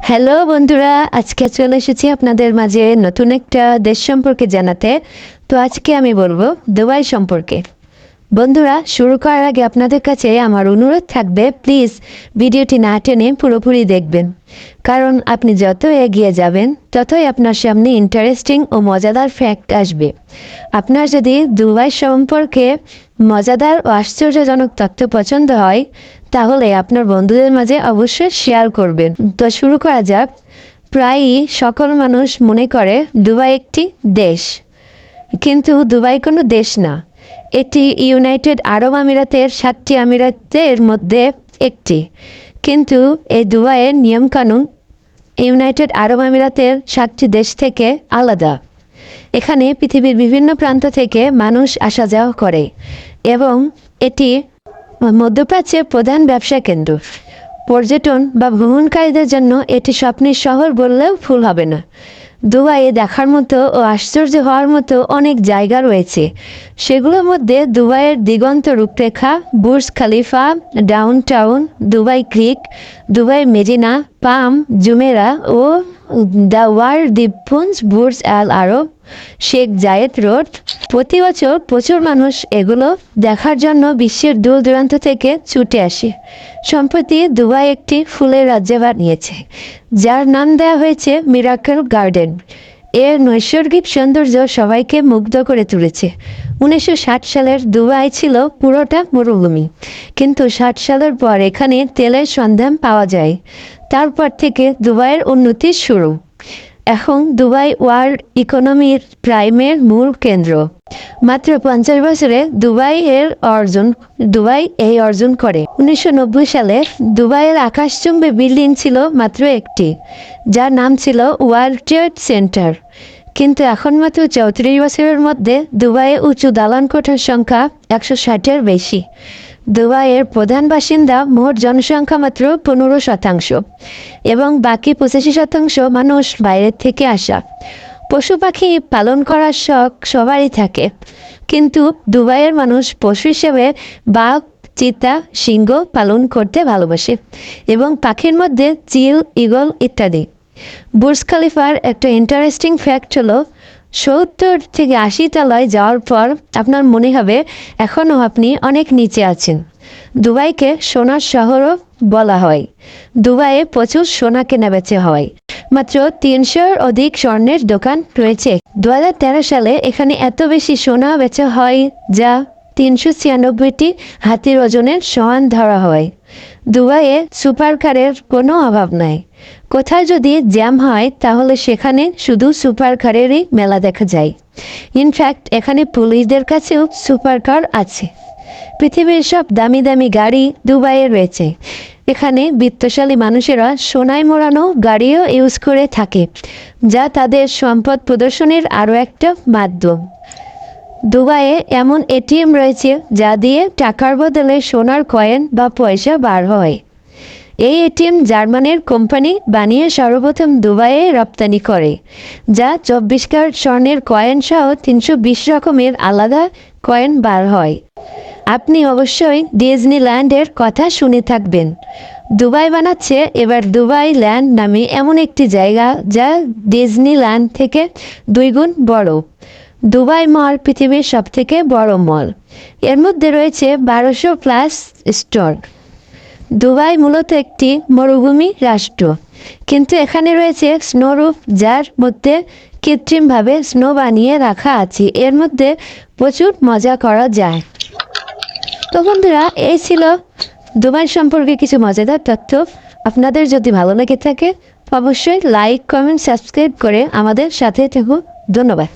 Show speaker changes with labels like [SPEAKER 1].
[SPEAKER 1] Hello বন্ধুরা, আজকে চলে এসেছি আপনাদের মাঝে নতুন একটা দেশ সম্পর্কে জানাতে। তো আজকে আমি বলবো দুবাই সম্পর্কে। বন্ধুরা, শুরু করার আগে আপনাদের কাছে আমার অনুরোধ থাকবে, প্লিজ ভিডিওটি না টেনে পুরোপুরি দেখবেন, কারণ আপনি যত এগিয়ে যাবেন ততই আপনার সামনে ইন্টারেস্টিং ও মজাদার ফ্যাক্ট আসবে। আপনার যদি দুবাই সম্পর্কে মজাদার ও আশ্চর্যজনক তথ্য পছন্দ হয়, তাহলে আপনার বন্ধুদের মাঝে অবশ্যই শেয়ার করবেন। তো শুরু করা যাক। প্রায়ই সকল মানুষ মনে করে দুবাই একটি দেশ, কিন্তু দুবাই কোনো দেশ না। এটি ইউনাইটেড আরব আমিরাতের 7টি আমিরাতের মধ্যে একটি, কিন্তু এই দুবাইয়ের নিয়মকানুন ইউনাইটেড আরব আমিরাতের 7টি দেশ থেকে আলাদা। এখানে পৃথিবীর বিভিন্ন প্রান্ত থেকে মানুষ আসা যাওয়া করে এবং এটি মধ্যপ্রাচ্যের প্রধান ব্যবসা কেন্দ্র। পর্যটন বা ভ্রমণকারীদের জন্য এটি স্বপ্নের শহর বললেও ভুল হবে না। দুবাইয়ে দেখার মতো ও আশ্চর্য হওয়ার মতো অনেক জায়গা রয়েছে। সেগুলোর মধ্যে দুবাইয়ের দিগন্ত রূপরেখা, Burj Khalifa, downtown, Dubai Creek, Dubai Marina, Palm Jumeirah ও দ্য ওয়ার্ল্ড দ্বীপপুঞ্জ, Burj Al Arab, Sheikh Zayed Road. প্রতি বছর প্রচুর মানুষ এগুলো দেখার জন্য বিশ্বের দূর দূরান্ত থেকে ছুটে আসে। সম্প্রতি দুবাই একটি ফুলের রাজ্য বানিয়েছে, যার নাম দেওয়া হয়েছে মিরাকেল গার্ডেন। এর নৈসর্গিক সৌন্দর্য সবাইকে মুগ্ধ করে তুলেছে। 1960 সালের দুবাই ছিল পুরোটা মরুভূমি, কিন্তু 60 সালের পর এখানে তেলের সন্ধান পাওয়া যায়। তারপর থেকে দুবাইয়ের উন্নতির শুরু। এখন দুবাই ওয়ার্ল্ড ইকোনমির প্রাইমের মূল কেন্দ্র। মাত্র 50 বছরে দুবাই এই অর্জন করে। 1990 সালে দুবাইয়ের আকাশচুম্বী বিল্ডিং ছিল মাত্র একটি, যার নাম ছিল ওয়ার্ল্ড ট্রেড সেন্টার। কিন্তু এখন মাত্র 34 বছরের মধ্যে দুবাইয়ে উঁচু দালান কোঠার সংখ্যা 160-এর বেশি। দুবাইয়ের প্রধান বাসিন্দা মোট জনসংখ্যা মাত্র 15% এবং বাকি 85% মানুষ বাইরের থেকে আসা। পশু পাখি পালন করার শখ সবারই থাকে, কিন্তু দুবাইয়ের মানুষ পশু হিসেবে বাঘ, চিতা, সিংহ পালন করতে ভালোবাসে এবং পাখির মধ্যে চিল, ঈগল ইত্যাদি। বুর্জ খালিফার একটা ইন্টারেস্টিং ফ্যাক্ট হলো, 70 থেকে 80 তলায় যাওয়ার পর আপনার মনে হবে এখনও আপনি অনেক নিচে আছেন। দুবাইকে সোনার শহরও বলা হয়। দুবাইয়ে প্রচুর সোনা কেনাবেচা হয়। মাত্র 300-এর অধিক স্বর্ণের দোকান রয়েছে। 2013 সালে এখানে এত বেশি সোনা বেচা হয়, যা 396টি হাতির ওজনের সমান ধরা হয়। দুবাইয়ে সুপার কারের কোনো অভাব নাই। কোথায় যদি জ্যাম হয়, তাহলে সেখানে শুধু সুপার কারেরই মেলা দেখা যায়। ইনফ্যাক্ট এখানে পুলিশদের কাছেও সুপার কার আছে। পৃথিবীর সব দামি দামি গাড়ি দুবাইয়ে রয়েছে। এখানে বিত্তশালী মানুষেরা সোনায় মোড়ানো গাড়িও ইউজ করে থাকে, যা তাদের সম্পদ প্রদর্শনের আরও একটা মাধ্যম। দুবাইয়ে এমন এটিএম রয়েছে যা দিয়ে টাকার বদলে সোনার কয়েন বা পয়সা বার হয়। এই এটিএম জার্মানের কোম্পানি বানিয়ে সর্বপ্রথম দুবাইয়ে রপ্তানি করে, যা 24 ক্যারেট স্বর্ণের কয়েন সহ 320 রকমের আলাদা কয়েন বার হয়। আপনি অবশ্যই ডিজনিল্যান্ডের কথা শুনে থাকবেন। দুবাই বানাচ্ছে এবার দুবাই ল্যান্ড নামে এমন একটি জায়গা, যা ডিজনিল্যান্ড থেকে 2 গুণ বড়। দুবাই মল পৃথিবীর সবথেকে বড় মল। এর মধ্যে রয়েছে 1200+ স্টোর। দুবাই মূলত একটি মরুভূমি রাষ্ট্র, কিন্তু এখানে রয়েছে স্নোরুফ, যার মধ্যে কৃত্রিমভাবে স্নো বানিয়ে রাখা আছে। এর মধ্যে প্রচুর মজা করা যায়। তো বন্ধুরা, এই ছিল দুবাই সম্পর্কে কিছু মজাদার তথ্য। আপনাদের যদি ভালো লেগে থাকে, অবশ্যই লাইক, কমেন্ট, সাবস্ক্রাইব করে আমাদের সাথে থাকুন। ধন্যবাদ।